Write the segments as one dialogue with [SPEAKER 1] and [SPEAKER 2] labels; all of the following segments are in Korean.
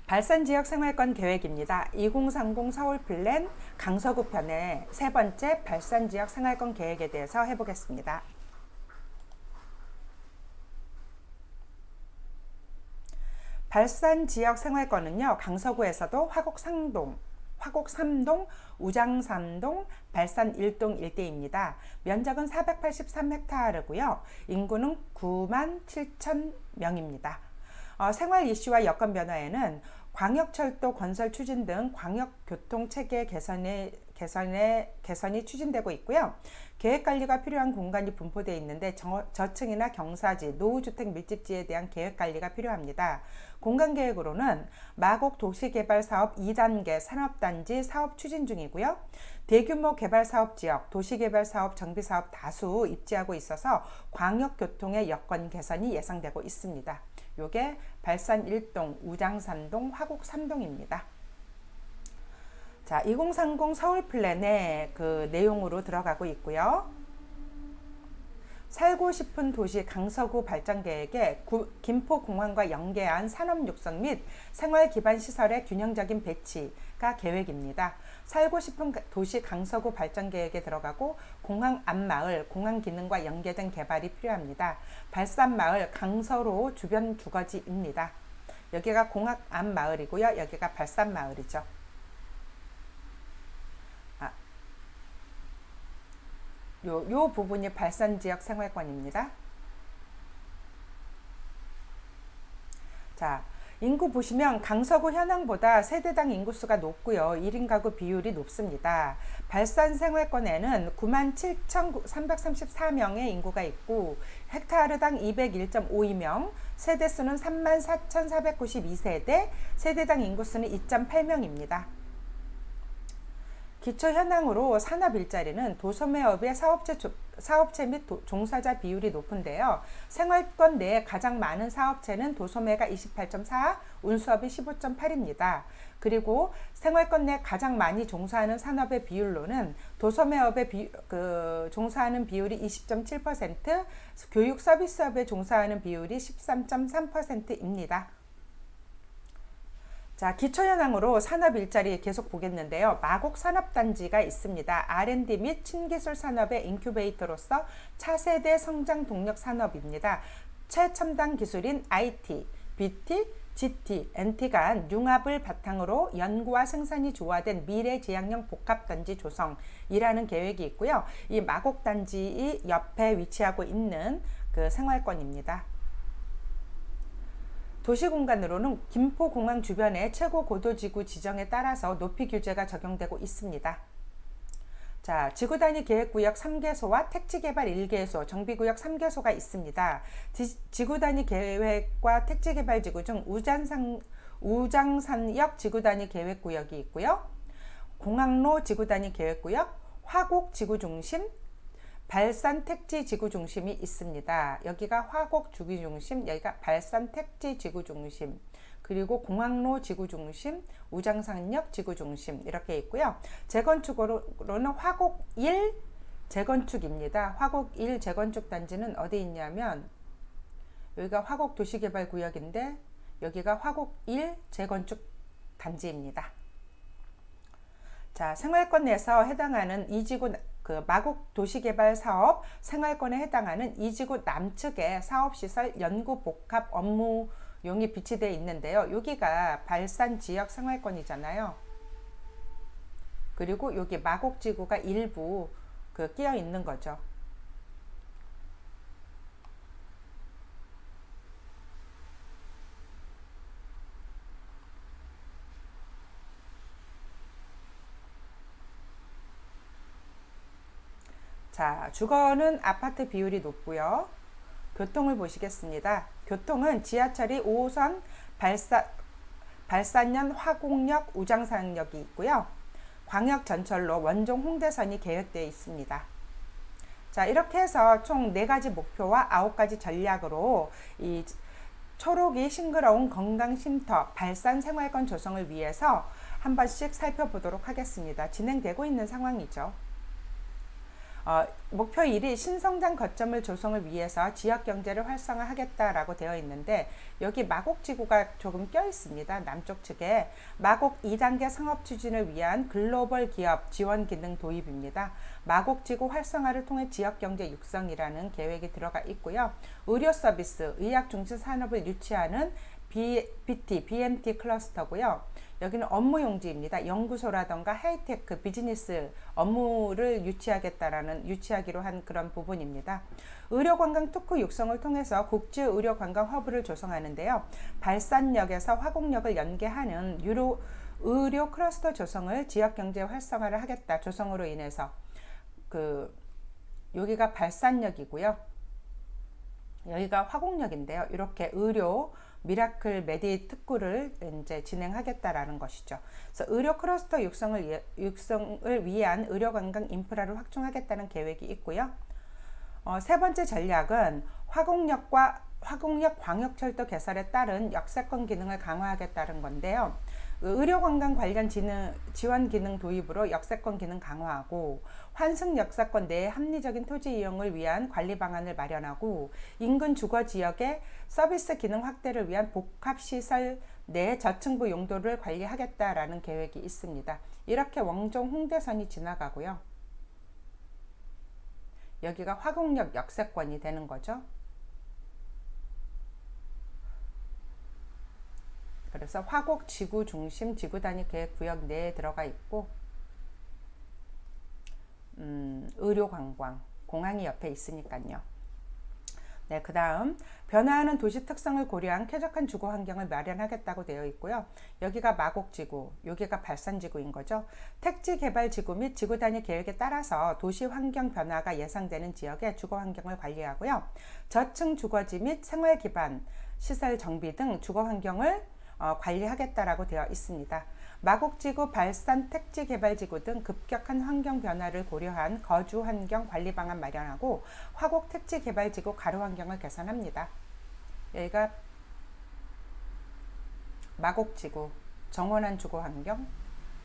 [SPEAKER 1] 발산지역 생활권 계획입니다. 2030 서울 플랜 강서구 편의 세 번째 발산지역 생활권 계획에 대해서 해보겠습니다. 발산지역 생활권은요, 강서구에서도 화곡 3동, 우장 3동, 발산 1동 일대입니다. 면적은 483헥타르고요. 인구는 9만 7천 명입니다. 생활 이슈와 여건 변화에는 광역철도 건설 추진 등 광역교통체계 개선이 추진되고 있고요. 계획관리가 필요한 공간이 분포되어 있는데 저층이나 경사지, 노후주택 밀집지에 대한 계획관리가 필요합니다. 공간계획으로는 마곡 도시개발사업 2단계 산업단지 사업 추진 중이고요. 대규모 개발사업지역, 도시개발사업 정비사업 다수 입지하고 있어서 광역교통의 여건 개선이 예상되고 있습니다. 요게 발산 1동, 우장 3동, 화곡 3동입니다. 자, 2030 서울 플랜의 그 내용으로 들어가고 있고요. 살고 싶은 도시 강서구 발전 계획에 김포공항과 연계한 산업 육성 및 생활 기반 시설의 균형적인 배치가 계획입니다. 살고 싶은 도시 강서구 발전 계획에 들어가고 공항 앞마을, 공항 기능과 연계된 개발이 필요합니다. 발산마을 강서로 주변 주거지입니다. 여기가 공항 앞마을이고요. 여기가 발산마을이죠. 요 부분이 발산지역 생활권입니다. 자, 인구 보시면 강서구 현황보다 세대당 인구수가 높고요. 1인 가구 비율이 높습니다. 발산 생활권에는 97,334명의 인구가 있고 헥타르당 201.52명, 세대수는 34,492세대, 세대당 인구수는 2.8명입니다. 기초 현황으로 산업 일자리는 도소매업의 사업체 및 종사자 비율이 높은데요. 생활권 내에 가장 많은 사업체는 도소매가 28.4, 운수업이 15.8입니다. 그리고 생활권 내 가장 많이 종사하는 산업의 비율로는 도소매업에 종사하는 비율이 20.7%, 교육 서비스업에 종사하는 비율이 13.3%입니다. 자, 기초현황으로 산업 일자리 계속 보겠는데요. 마곡 산업단지가 있습니다. R&D 및 신기술 산업의 인큐베이터로서 차세대 성장 동력 산업입니다. 최첨단 기술인 IT, BT, GT, NT 간 융합을 바탕으로 연구와 생산이 조화된 미래지향형 복합단지 조성이라는 계획이 있고요. 이 마곡단지 옆에 위치하고 있는 그 생활권입니다. 도시공간으로는 김포공항 주변의 최고 고도지구 지정에 따라서 높이 규제가 적용되고 있습니다. 자, 지구단위 계획구역 3개소와 택지개발 1개소, 정비구역 3개소가 있습니다. 지구단위 계획과 택지개발지구 중 우장산역 지구단위 계획구역이 있고요. 공항로 지구단위 계획구역, 화곡 지구중심, 발산 택지 지구 중심이 있습니다. 여기가 화곡 주기 중심, 여기가 발산 택지 지구 중심, 그리고 공항로 지구 중심, 우장산역 지구 중심 이렇게 있고요. 재건축으로는 화곡 1 재건축입니다. 화곡 1 재건축 단지는 어디 있냐면 여기가 화곡 도시개발 구역인데 여기가 화곡 1 재건축 단지입니다. 자, 생활권 내에서 해당하는 이지구 마곡 도시개발 사업 생활권에 해당하는 이지구 남측에 사업시설 연구복합 업무용이 비치되어 있는데요. 여기가 발산지역 생활권이잖아요. 그리고 여기 마곡지구가 일부 끼어 있는 거죠. 자, 주거는 아파트 비율이 높고요. 교통을 보시겠습니다. 교통은 지하철이 5호선 발산연 화곡역 우장산역이 있고요. 광역 전철로 원종 홍대선이 계획되어 있습니다. 자, 이렇게 해서 총 4가지 목표와 9가지 전략으로 이 초록이 싱그러운 건강쉼터 발산 생활권 조성을 위해서 한 번씩 살펴보도록 하겠습니다. 진행되고 있는 상황이죠. 목표 1이 신성장 거점을 조성을 위해서 지역 경제를 활성화하겠다라고 되어 있는데 여기 마곡지구가 조금 껴 있습니다. 남쪽 측에 마곡 2단계 상업 추진을 위한 글로벌 기업 지원 기능 도입입니다. 마곡지구 활성화를 통해 지역 경제 육성이라는 계획이 들어가 있고요. 의료 서비스, 의학 중심 산업을 유치하는 BMT 클러스터고요. 여기는 업무 용지입니다. 연구소라던가 하이테크, 비즈니스 업무를 유치하기로 한 그런 부분입니다. 의료관광 특구 육성을 통해서 국제 의료관광 허브를 조성하는데요. 발산역에서 화곡역을 연계하는 의료 클러스터 조성을 지역경제 활성화를 하겠다. 조성으로 인해서 여기가 발산역이고요. 여기가 화곡역인데요. 이렇게 의료 미라클 메디 특구를 이제 진행하겠다라는 것이죠. 그래서 의료 클러스터 육성을 위한 의료관광 인프라를 확충하겠다는 계획이 있고요. 세 번째 전략은 화곡역 광역철도 개설에 따른 역세권 기능을 강화하겠다는 건데요. 의료관광 관련 지원 기능 도입으로 역세권 기능 강화하고 환승 역세권 내의 합리적인 토지 이용을 위한 관리 방안을 마련하고 인근 주거 지역의 서비스 기능 확대를 위한 복합시설 내 저층부 용도를 관리하겠다라는 계획이 있습니다. 이렇게 원종 홍대선이 지나가고요. 여기가 화곡역 역세권이 되는 거죠. 그래서 화곡 지구 중심 지구 단위 계획 구역 내에 들어가 있고 의료 관광 공항이 옆에 있으니까요. 네, 그 다음 변화하는 도시 특성을 고려한 쾌적한 주거 환경을 마련하겠다고 되어 있고요. 여기가 마곡지구, 여기가 발산지구인 거죠. 택지 개발 지구 및 지구 단위 계획에 따라서 도시 환경 변화가 예상되는 지역의 주거 환경을 관리하고요. 저층 주거지 및 생활 기반 시설 정비 등 주거 환경을 관리하겠다라고 되어 있습니다. 마곡지구, 발산, 택지개발지구 등 급격한 환경 변화를 고려한 거주 환경 관리 방안 마련하고 화곡 택지개발지구 가로 환경을 개선합니다. 여기가 마곡지구 정원한 주거 환경,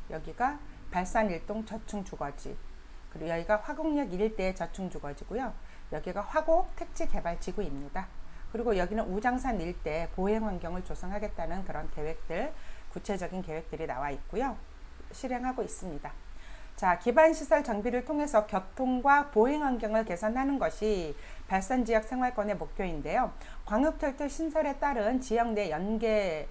[SPEAKER 1] 여기가 발산 일동 저층 주거지, 그리고 여기가 화곡역 일대의 저층 주거지고요. 여기가 화곡 택지개발지구입니다. 그리고 여기는 우장산 일대 보행 환경을 조성하겠다는 그런 계획들, 구체적인 계획들이 나와 있고요. 실행하고 있습니다. 자, 기반시설 정비를 통해서 교통과 보행 환경을 개선하는 것이 발산지역 생활권의 목표인데요. 광역철도 신설에 따른 지역 내 연계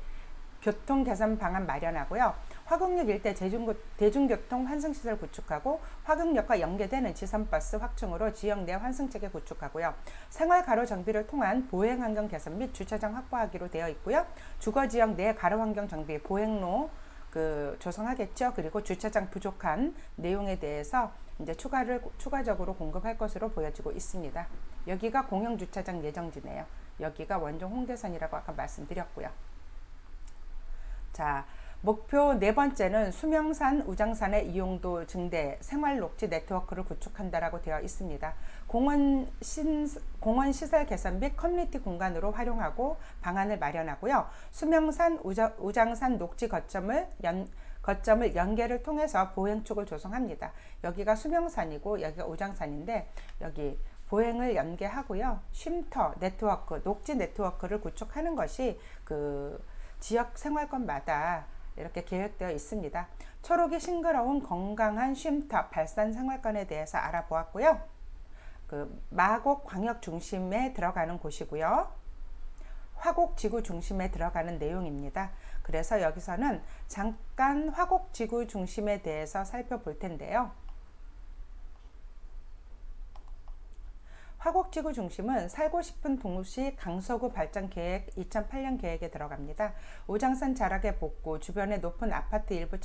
[SPEAKER 1] 교통 개선 방안 마련하고요. 화곡역 일대 대중교통 환승시설 구축하고 화곡역과 연계되는 지선버스 확충으로 지역 내 환승체계 구축하고요. 생활 가로 정비를 통한 보행 환경 개선 및 주차장 확보하기로 되어 있고요. 주거지역 내 가로 환경 정비, 보행로 조성하겠죠. 그리고 주차장 부족한 내용에 대해서 이제 추가적으로 공급할 것으로 보여지고 있습니다. 여기가 공영주차장 예정지네요. 여기가 원종 홍대선이라고 아까 말씀드렸고요. 자, 목표 네 번째는 수명산, 우장산의 이용도 증대, 생활녹지 네트워크를 구축한다라고 되어 있습니다. 공원 시설 개선 및 커뮤니티 공간으로 활용하고 방안을 마련하고요. 수명산, 우장산 녹지 거점을 연계를 통해서 보행축을 조성합니다. 여기가 수명산이고 여기가 우장산인데 여기 보행을 연계하고요. 쉼터 네트워크, 녹지 네트워크를 구축하는 것이 지역 생활권마다 이렇게 계획되어 있습니다. 초록이 싱그러운 건강한 쉼터 발산 생활권에 대해서 알아보았고요. 마곡 광역 중심에 들어가는 곳이고요. 화곡 지구 중심에 들어가는 내용입니다. 그래서 여기서는 잠깐 화곡 지구 중심에 대해서 살펴볼 텐데요. 화곡지구 중심은 살고 싶은 도시 강서구 발전 계획 2008년 계획에 들어갑니다. 우장산 자락의 복구, 주변의 높은 아파트 일부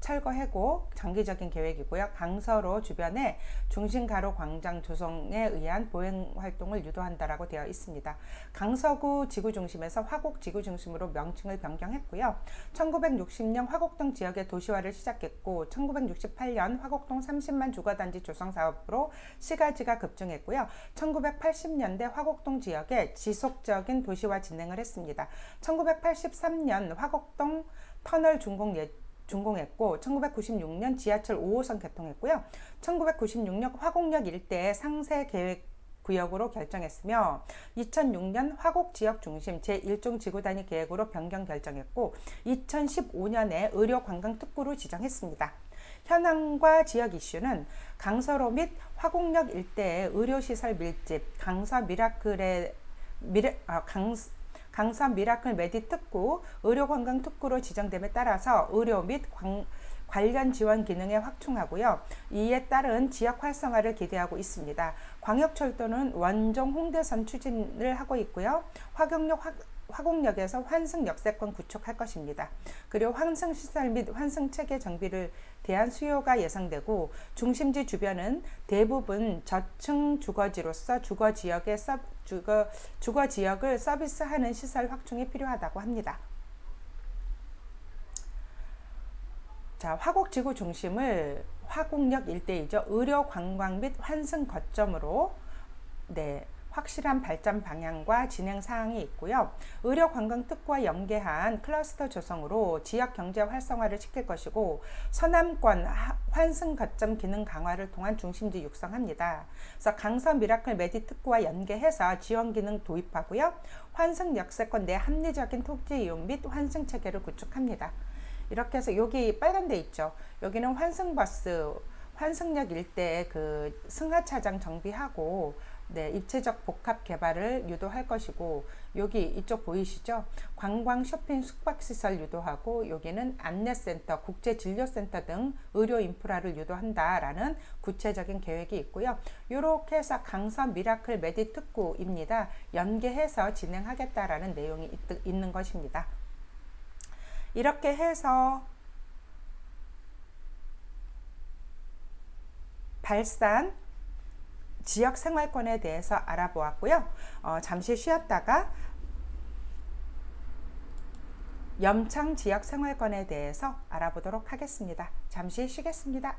[SPEAKER 1] 철거해고 장기적인 계획이고요. 강서로 주변에 중심가로 광장 조성에 의한 보행 활동을 유도한다라고 되어 있습니다. 강서구 지구 중심에서 화곡 지구 중심으로 명칭을 변경했고요. 1960년 화곡동 지역의 도시화를 시작했고 1968년 화곡동 30만 주거단지 조성 사업으로 시가지가 급증했고요. 1980년대 화곡동 지역에 지속적인 도시화 진행을 했습니다. 1983년 화곡동 터널 준공 준공했고 1996년 지하철 5호선 개통했고요. 1996년 화곡역 일대의 상세 계획 구역으로 결정했으며 2006년 화곡 지역 중심 제1종 지구단위 계획으로 변경 결정했고 2015년에 의료관광특구로 지정했습니다. 현황과 지역 이슈는 강서로 및 화곡역 일대의 의료시설 밀집, 강서 미라클 메디 특구, 의료관광 특구로 지정됨에 따라서 의료 및 관련 지원 기능에 확충하고요. 이에 따른 지역 활성화를 기대하고 있습니다. 광역철도는 원종 홍대선 추진을 하고 있고요. 화곡역에서 환승 역세권 구축할 것입니다. 그리고 환승 시설 및 환승 체계 정비를 대한 수요가 예상되고 중심지 주변은 대부분 저층 주거지로서 주거 지역을 서비스하는 시설 확충이 필요하다고 합니다. 자, 화곡지구 중심을 화곡역 일대이죠. 의료 관광 및 환승 거점으로 확실한 발전 방향과 진행 사항이 있고요. 의료 관광 특구와 연계한 클러스터 조성으로 지역 경제 활성화를 시킬 것이고 서남권 환승 거점 기능 강화를 통한 중심지 육성합니다. 그래서 강서 미라클 메디 특구와 연계해서 지원 기능 도입하고요. 환승 역세권 내 합리적인 토지 이용 및 환승 체계를 구축합니다. 이렇게 해서 여기 빨간 데 있죠. 여기는 환승버스, 환승역 일대에 그 승하차장 정비하고 입체적 복합 개발을 유도할 것이고 여기 이쪽 보이시죠? 관광 쇼핑 숙박시설 유도하고 여기는 안내센터, 국제진료센터 등 의료 인프라를 유도한다라는 구체적인 계획이 있고요. 이렇게 해서 강서 미라클 메디 특구입니다. 연계해서 진행하겠다라는 내용이 있는 것입니다. 이렇게 해서 발산 지역 생활권에 대해서 알아보았고요. 잠시 쉬었다가 염창 지역 생활권에 대해서 알아보도록 하겠습니다. 잠시 쉬겠습니다.